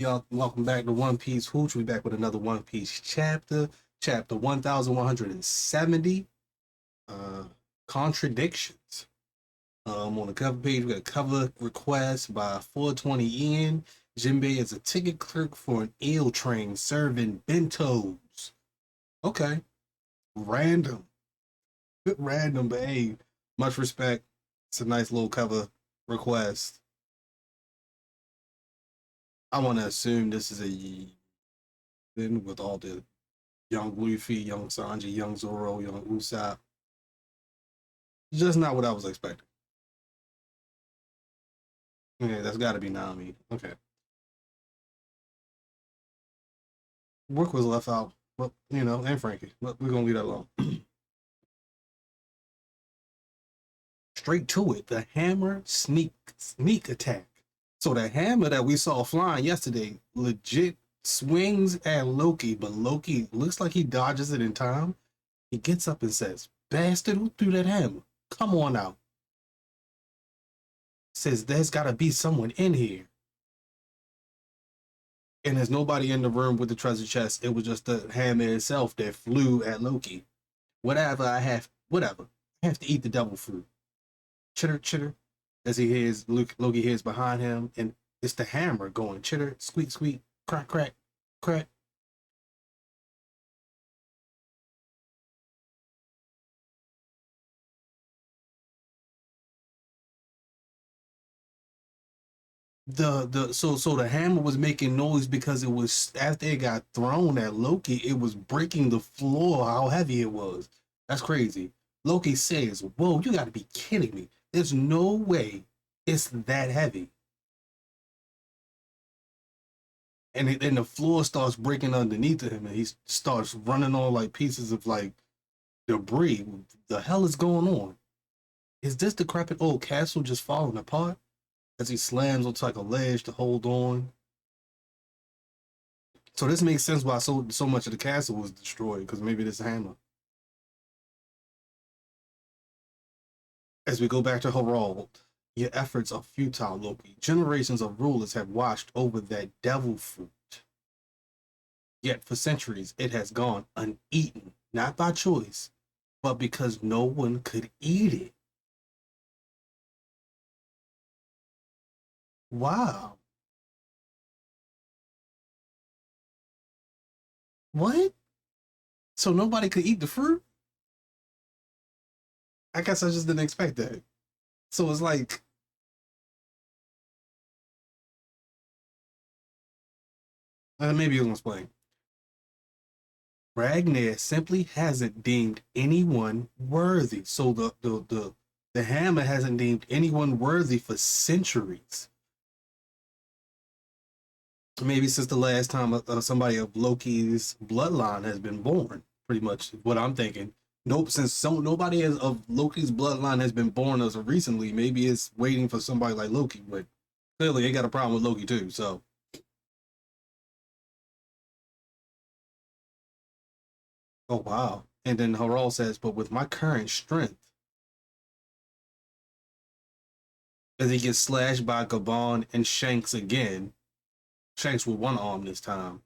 Y'all, welcome back to One Piece Hooch. We back with another One Piece chapter, chapter 1170. Uh, Contradictions. On the cover page, we got a cover request by 420 Ian. Jinbei is a ticket clerk for an eel train serving bentos. Okay, random, random, but hey, much respect. It's a nice little cover request. I want to assume this is a with all the young Luffy, young Sanji, young Zoro, young Usopp. Just not what I was expecting. Yeah, that's got to be Nami. Okay, work was left out, but and Frankie. But we're gonna leave that alone. Straight to it. The hammer sneak attack. So the hammer that we saw flying yesterday legit swings at Loki, but Loki looks like he dodges it in time. He gets up and says, "Bastard, who threw that hammer? Come on out." Says there's got to be someone in here. And there's nobody in the room with the treasure chest. It was just the hammer itself that flew at Loki. Whatever. I have to eat the devil fruit. Chitter, chitter. As he hears, Loki hears behind him, and it's the hammer going chitter, squeak, squeak, crack, crack, crack. So the hammer was making noise because it was after it got thrown at Loki, it was breaking the floor how heavy it was. That's crazy. Loki says, "Whoa, you got to be kidding me! There's no way it's that heavy." And the floor starts breaking underneath him, and he starts running on like pieces of like debris. The hell is going on? Is this decrepit old castle just falling apart as he slams onto like a ledge to hold on? So this makes sense why so much of the castle was destroyed because maybe this hammer. As we go back to Herald, your efforts are futile, Loki. Generations of rulers have watched over that devil fruit. Yet for centuries it has gone uneaten, not by choice, but because no one could eat it. Wow. What? So nobody could eat the fruit? I guess I just didn't expect that. So it's like, maybe you can explain. Ragnar simply hasn't deemed anyone worthy. So the hammer hasn't deemed anyone worthy for centuries. Maybe since the last time somebody of Loki's bloodline has been born. Pretty much what I'm thinking. Nope, since nobody of Loki's bloodline has been born as of recently, maybe it's waiting for somebody like Loki. But clearly, they got a problem with Loki too. So, oh wow. And then Harald says, "But with my current strength," as he gets slashed by Gabon and Shanks again. Shanks with one arm this time.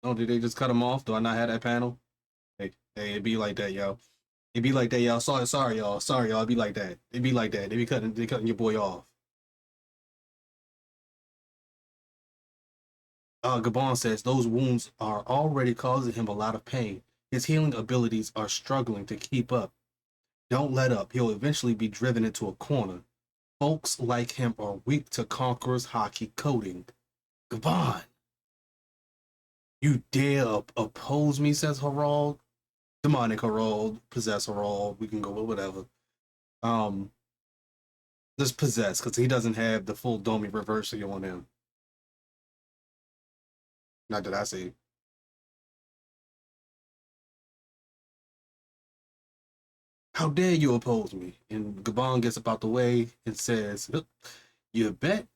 Oh, did they just cut him off? Do I not have that panel? Hey, it be like that, yo. It be like that, y'all. Sorry, y'all. Sorry, y'all. It be like that. It be like that. They cutting your boy off. Gabon says those wounds are already causing him a lot of pain. His healing abilities are struggling to keep up. Don't let up. He'll eventually be driven into a corner. Folks like him are weak to Conqueror's hockey coding. Gabon, you dare oppose me, says Harald. Demonic Herald, possess Herald. We can go with whatever. Um, just possess because he doesn't have the full Domi reversing on him. Not that I see. How dare you oppose me? And Gabon gets up out the way and says, "Look, you bet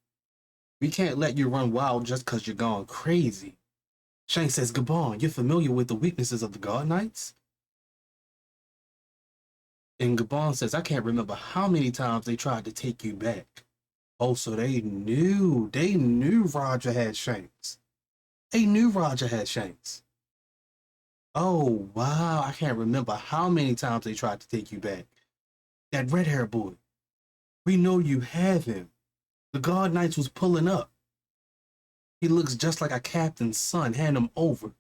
we can't let you run wild just because you're gone crazy." Shanks says, "Gabon, you're familiar with the weaknesses of the God Knights?" And Gabon says, "I can't remember how many times they tried to take you back." Oh, so they knew Roger had Shanks. They knew Roger had Shanks. Oh, wow. I can't remember how many times they tried to take you back. That red hair boy. We know you have him. The Guard Knights was pulling up. He looks just like a captain's son. Hand him over.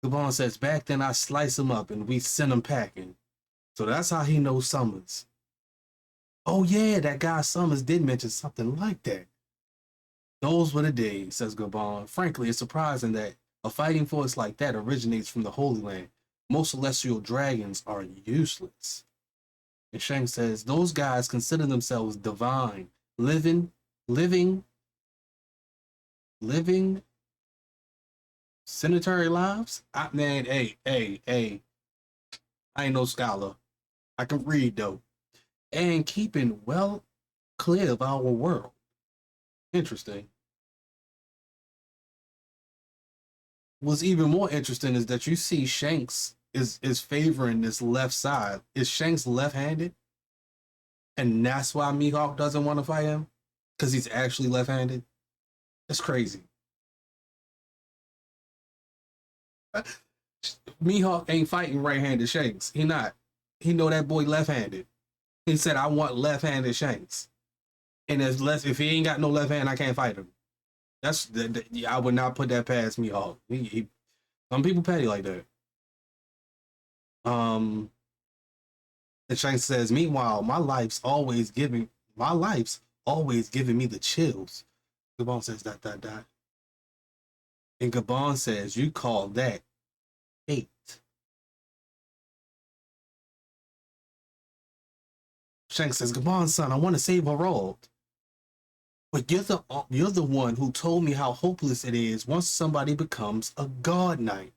Gabon says, back then I slice him up and we send him packing. So that's how he knows Summers. Oh yeah, that guy Summers did mention something like that. Those were the days, says Gabon. Frankly, it's surprising that a fighting force like that originates from the Holy Land. Most celestial dragons are useless. And Shang says, those guys consider themselves divine, living, living, living sanitary lives. Man, hey, I ain't no scholar. I can read though. And keeping well clear of our world. Interesting. What's even more interesting is that you see Shanks is favoring this left side. Is Shanks left-handed? And that's why Mihawk doesn't want to fight him? Because he's actually left-handed? That's crazy. Mihawk ain't fighting right-handed Shanks. He not. He know that boy left-handed. He said, I want left-handed Shanks. And if he ain't got no left hand, I can't fight him. I would not put that past Mihawk. Some people petty like that. Um, and Shanks says, meanwhile, my life's always giving me the chills. Gabon says that. And Gabon says, you call that hate. Shanks says, Gabon son, I want to save Harold. But you're the one who told me how hopeless it is once somebody becomes a god knight.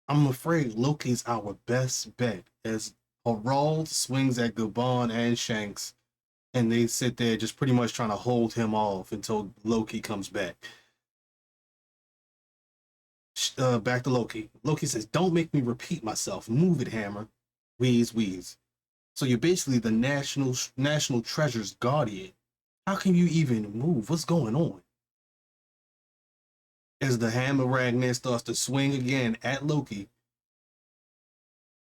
I'm afraid Loki's our best bet as Harold swings at Gabon and Shanks, and they sit there just pretty much trying to hold him off until Loki comes back. Back to Loki. Loki says, don't make me repeat myself. Move it, Hammer. Wheeze, wheeze. So you're basically the national treasure's guardian. How can you even move? What's going on? As the hammer Ragnar starts to swing again at Loki,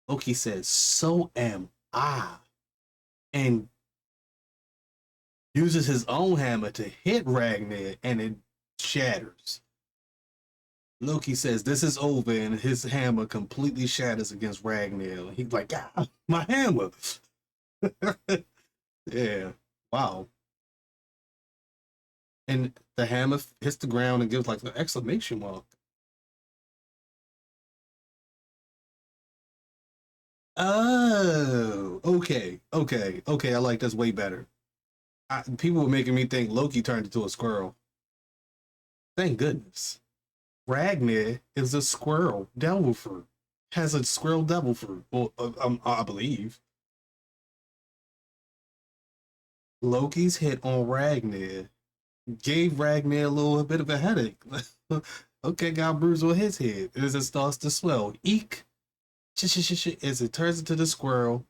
Loki says, so am I. And uses his own hammer to hit Ragnar, and it shatters. Loki says, this is over, and his hammer completely shatters against Ragnar. He's like, ah, my hammer. Yeah. Wow. And the hammer hits the ground and gives like an exclamation mark. Oh, okay. I like this way better. People were making me think Loki turned into a squirrel. Thank goodness. Ragnar is a squirrel devil fruit. Has a squirrel devil fruit. Well, I believe. Loki's hit on Ragnar gave Ragnar a little bit of a headache. Okay, got bruised on his head as it starts to swell. Eek! As it turns into the squirrel,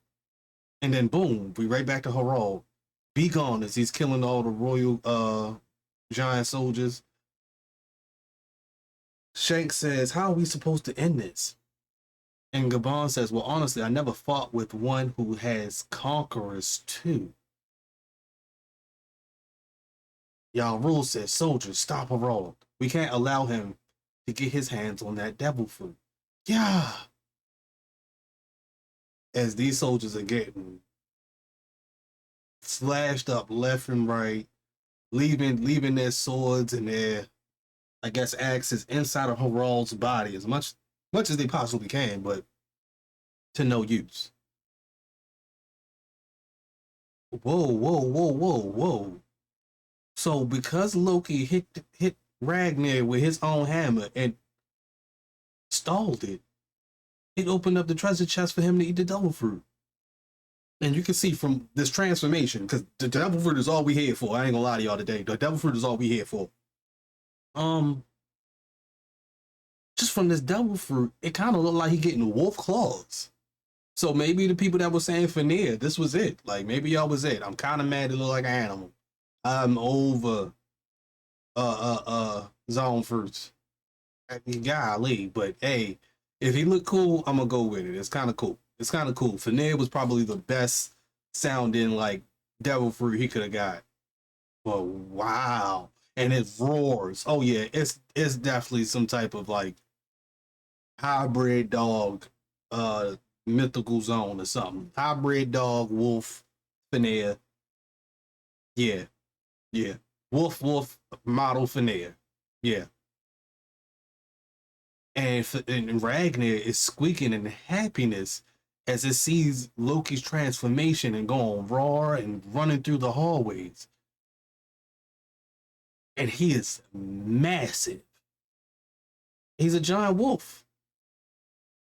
and then boom, we right back to Harald. Be gone as he's killing all the royal giant soldiers. Shanks says, how are we supposed to end this? And Gabon says, well, honestly, I never fought with one who has conquerors too. Y'all rule says, soldiers, stop Harald. We can't allow him to get his hands on that devil fruit. Yeah. As these soldiers are getting slashed up left and right, leaving their swords and their, I guess, axes inside of Harald's body as much as they possibly can, but to no use. Whoa. So because Loki hit Ragnar with his own hammer and stalled it, it opened up the treasure chest for him to eat the devil fruit. And you can see from this transformation, because the devil fruit is all we here for. I ain't gonna lie to y'all today. The devil fruit is all we here for. Just from this devil fruit, it kind of looked like he getting wolf claws. So maybe the people that were saying Finir, this was it. Like maybe y'all was it. I'm kind of mad it look like an animal. I'm over zone fruits. Golly, but hey, if he look cool, I'm gonna go with it. It's kind of cool. It's kind of cool. Finir was probably the best sounding like devil fruit he could have got. But wow, and it roars. Oh yeah, it's definitely some type of like hybrid dog, uh, mythical zone or something. Hybrid dog, wolf, Finnair. Yeah, yeah. Wolf model Finnair. Yeah. And Ragnar is squeaking in happiness as it sees Loki's transformation and going raw and running through the hallways. And he is massive. He's a giant wolf.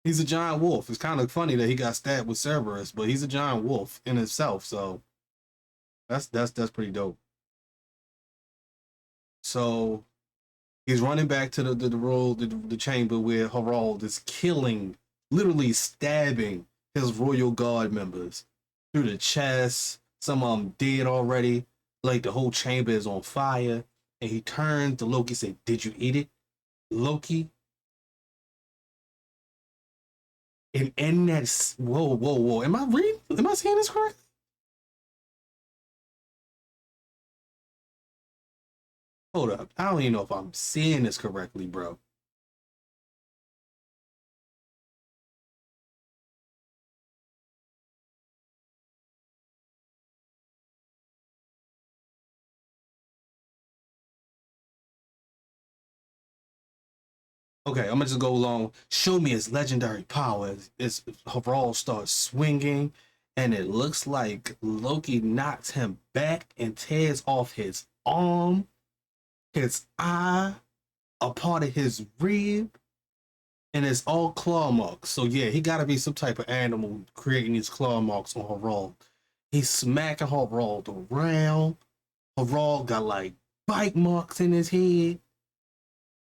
He's a giant wolf. It's kind of funny that he got stabbed with Cerberus, but he's a giant wolf in itself. So that's pretty dope. So he's running back to the chamber where Harald is killing, literally stabbing his royal guard members through the chest. Some of them dead already. Like the whole chamber is on fire. And he turned to Loki and said, "Did you eat it, Loki?" And in that, whoa. Am I reading? Am I saying this correct? Hold up. I don't even know if I'm saying this correctly, bro. Okay, I'm gonna just go along. Show me his legendary power. As Harald starts swinging, and it looks like Loki knocks him back and tears off his arm, his eye, a part of his rib, and it's all claw marks. So yeah, he gotta be some type of animal creating these claw marks on Harald. He's smacking Harald around. Harald got like bite marks in his head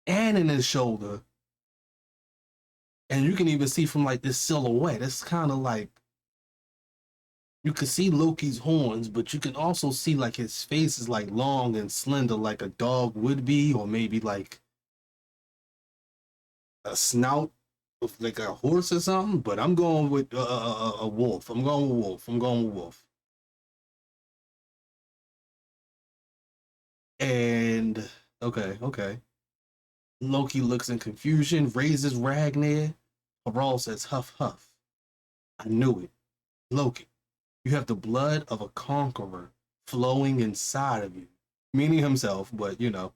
and in his shoulder. And you can even see from like this silhouette, it's kind of like you can see Loki's horns, but you can also see like his face is like long and slender, like a dog would be, or maybe like a snout of like a horse or something. But I'm going with a wolf. I'm going with wolf. I'm going with wolf. And okay. Loki looks in confusion, raises Ragnar. Harald says, "Huff, huff. I knew it. Loki, you have the blood of a conqueror flowing inside of you," meaning himself, but you know.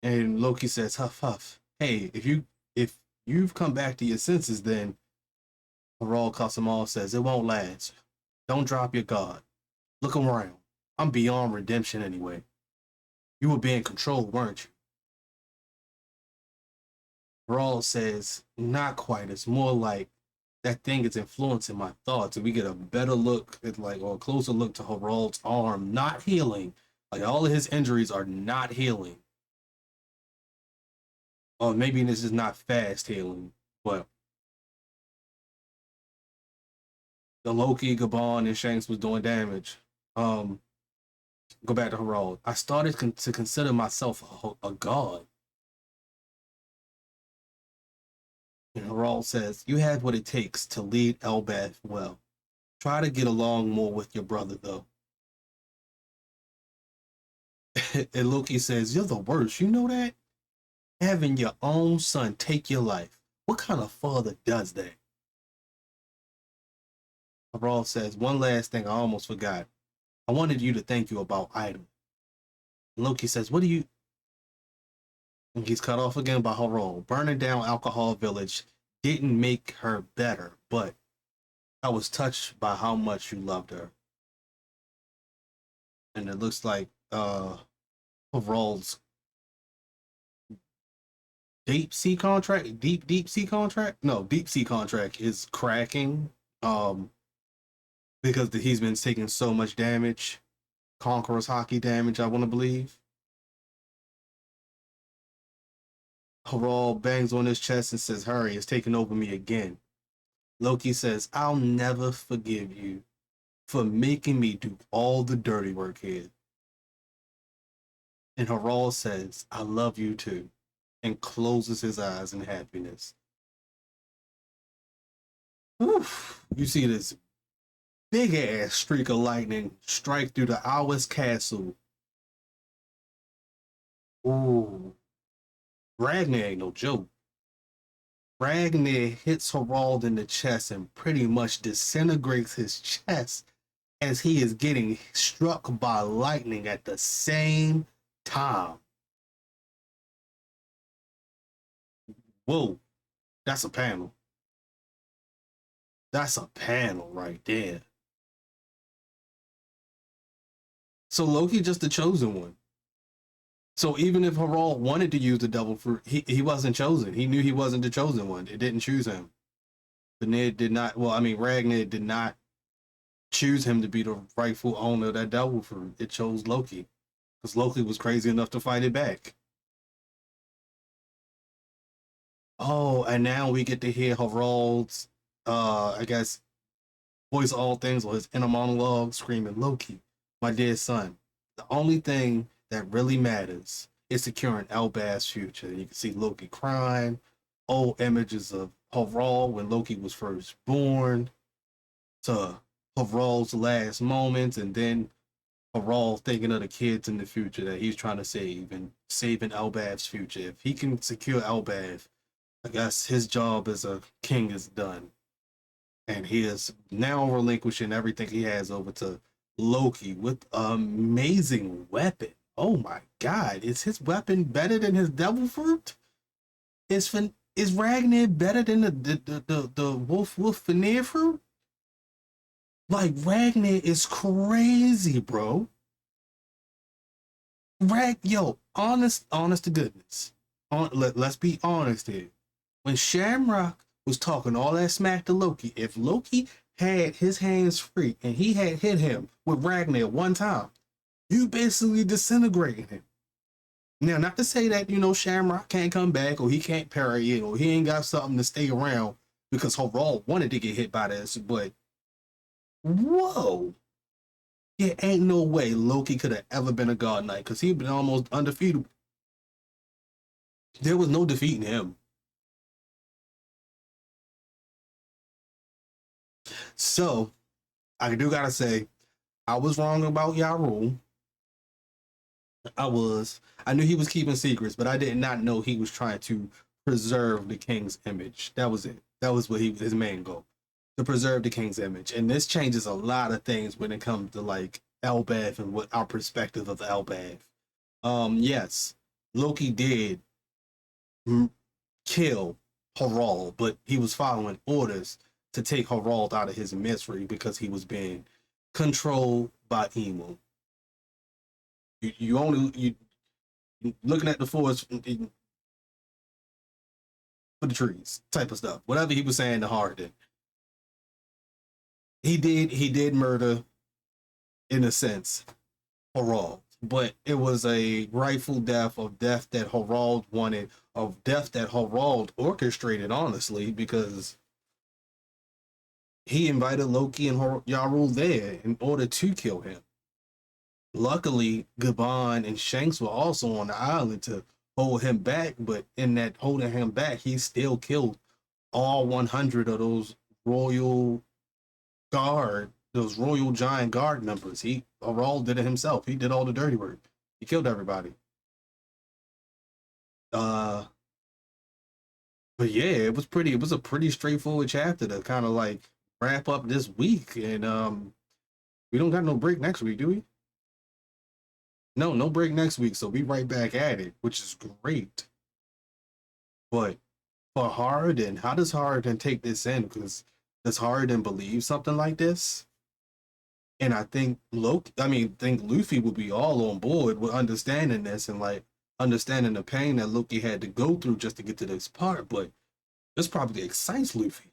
And Loki says, "Huff, huff. Hey, if you've come back to your senses, then." Harald Kasamal says, "It won't last. Don't drop your guard. Look around. I'm beyond redemption anyway. You were being controlled, weren't you?" Harald says, "Not quite. It's more like that thing is influencing my thoughts." And we get a better look at like or a closer look to Harald's arm not healing. Like all of his injuries are not healing. Or maybe this is not fast healing, but the Loki, Gabon, and Shanks was doing damage. Um, go back to Harald. I started to consider myself a god. And Harald says, "You have what it takes to lead Elbath well. Try to get along more with your brother, though." And Loki says, "You're the worst. You know that? Having your own son take your life. What kind of father does that?" Harald says, "One last thing I almost forgot. I wanted you to thank you about Idol." And Loki says, "What do you?" And he's cut off again by Harald. "Burning down Alcohol Village didn't make her better, but I was touched by how much you loved her." And it looks like Harald's deep sea contract, no, deep sea contract is cracking. Um, because he's been taking so much damage, Conqueror's hockey damage, I want to believe. Harald bangs on his chest and says, "Hurry, it's taking over me again." Loki says, "I'll never forgive you for making me do all the dirty work here." And Harald says, "I love you too," and closes his eyes in happiness. Oof. You see this big ass streak of lightning strike through the Owl's castle. Ooh. Ragnar ain't no joke. Ragnar hits Harald in the chest and pretty much disintegrates his chest as he is getting struck by lightning at the same time. Whoa, that's a panel. That's a panel right there. So Loki just the chosen one. So even if Harald wanted to use the double fruit, he wasn't chosen. He knew he wasn't the chosen one. It didn't choose him. But Ned did not. Well, I mean, Ragnar did not choose him to be the rightful owner of that devil fruit. It chose Loki because Loki was crazy enough to fight it back. Oh, and now we get to hear Harald's, I guess, voice of all things or his inner monologue screaming, "Loki, my dear son, the only thing that really matters is securing Elbaf's future." You can see Loki crying, old images of Harald when Loki was first born, to Harald's last moments, and then Harald thinking of the kids in the future that he's trying to save and saving Elbaf's future. If he can secure Elbaf, I guess his job as a king is done. And he is now relinquishing everything he has over to Loki with an amazing weapon. Oh my god, is his weapon better than his devil fruit? Is Ragnar better than the wolf veneer fruit? Like Ragnar is crazy, bro. Honest to goodness. Let's be honest here. When Shamrock was talking all that smack to Loki, if Loki had his hands free and he had hit him with Ragnar one time, you basically disintegrated him. Now, not to say that, Shamrock can't come back or he can't parry it or he ain't got something to stay around because Harald wanted to get hit by this, but whoa. Yeah, ain't no way Loki could have ever been a God Knight because he'd been almost undefeatable. There was no defeating him. So, I do gotta say, I was wrong about Yarul. I was. I knew he was keeping secrets, but I did not know he was trying to preserve the king's image. That was it. That was what his main goal, to preserve the king's image. And this changes a lot of things when it comes to like Elbaf and what our perspective of Elbaf. Yes, Loki did kill Harald, but he was following orders to take Harald out of his misery because he was being controlled by evil. You only looking at the forest for the trees type of stuff. Whatever he was saying, the heart did. He did murder in a sense Harald, but it was a rightful death, of death that Harald wanted, of death that Harald orchestrated, honestly, because he invited Loki and Yarul there in order to kill him. Luckily, Gabon and Shanks were also on the island to hold him back, but in that holding him back, he still killed all 100 of those royal those royal giant guard members. He overall did it himself. He did all the dirty work. He killed everybody. Uh, but yeah, it was a pretty straightforward chapter to kind of like wrap up this week. And we don't got no break next week, do we? No, no break next week. So we right back at it, which is great. But for Harden, how does Harden take this in? Because does Harden believe something like this? And I think think Luffy would be all on board with understanding this and like understanding the pain that Loki had to go through just to get to this part. But this probably excites Luffy.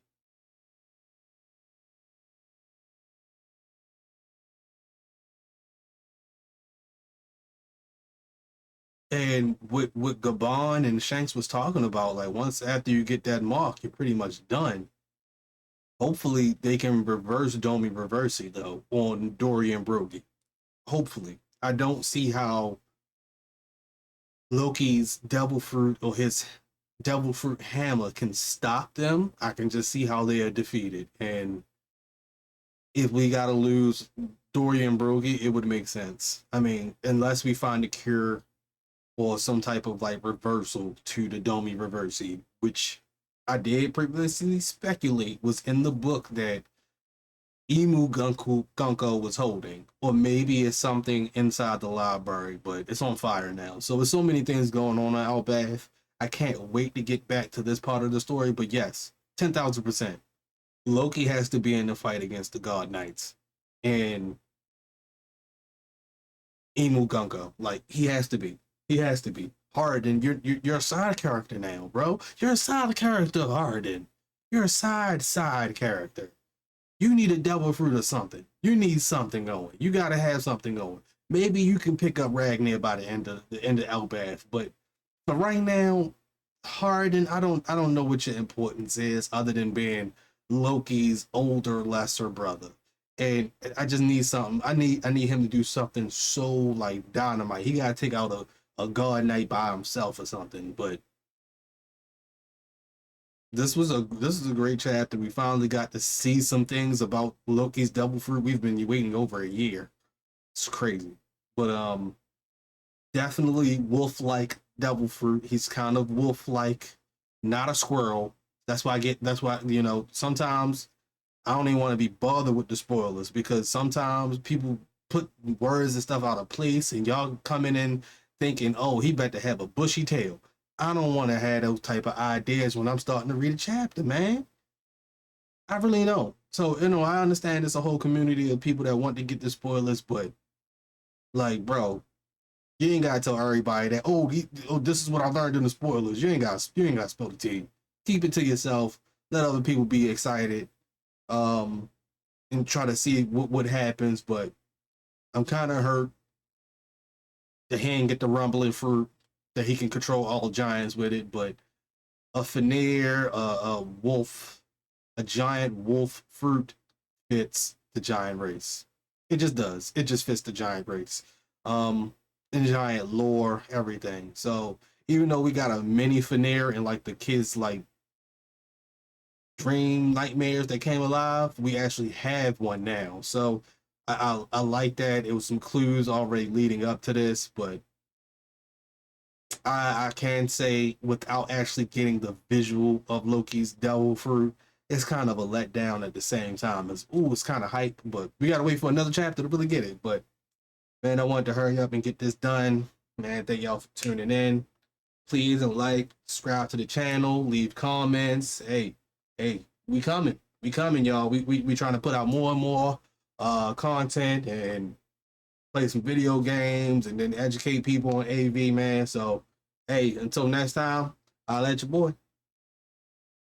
And what Gabon and Shanks was talking about, like once after you get that mark, you're pretty much done. Hopefully they can reverse Domi Reversi though on Dory and Brody. Hopefully. I don't see how Loki's devil fruit or his devil fruit hammer can stop them. I can just see how they are defeated. And if we gotta lose Dory and Brody, it would make sense. I mean, unless we find a cure or some type of like reversal to the Domi Reversi, which I did previously speculate was in the book that Gunko was holding, or maybe it's something inside the library, but it's on fire now. So there's so many things going on at Outbath. I can't wait to get back to this part of the story. But yes, 10,000%. Loki has to be in the fight against the God Knights and Gunko. Like he has to be. He has to be. Harden, you're a side character now, bro. You're a side character, Harden. You're a side character. You need a devil fruit or something. You need something going. You gotta have something going. Maybe you can pick up Ragnar by the end of Elbath, but for right now, Harden, I don't know what your importance is other than being Loki's older, lesser brother. And I just need something. I need him to do something so like dynamite. He gotta take out a God Knight by himself or something. But this is a great chapter. We finally got to see some things about Loki's devil fruit. We've been waiting over a year. It's crazy. But definitely wolf-like devil fruit. He's kind of wolf-like, not a squirrel. That's why sometimes I don't even want to be bothered with the spoilers because sometimes people put words and stuff out of place and y'all coming in thinking, oh, he better have a bushy tail. I don't want to have those type of ideas when I'm starting to read a chapter, man. I really don't. So, I understand there's a whole community of people that want to get the spoilers, but like, bro, you ain't gotta tell everybody that, oh, this is what I learned in the spoilers. You ain't got to spill the tea. Keep it to yourself. Let other people be excited. Um, and try to see what happens. But I'm kind of hurt that he ain't get the rumbling fruit that he can control all giants with it. But a Fenrir, a wolf, a giant wolf fruit fits the giant race. It just does. It just fits the giant race. Um, and giant lore, everything. So even though we got a mini Fenrir and like the kids like dream nightmares that came alive, we actually have one now. So I like that. It was some clues already leading up to this, but I can say without actually getting the visual of Loki's devil fruit, it's kind of a letdown at the same time. It's kind of hype, but we gotta wait for another chapter to really get it. But man, I wanted to hurry up and get this done. Man, thank y'all for tuning in. Please and like, subscribe to the channel, leave comments. Hey, we coming, y'all. We trying to put out more and more content and play some video games and then educate people on AV, man. So hey, until next time, I'll let your boy.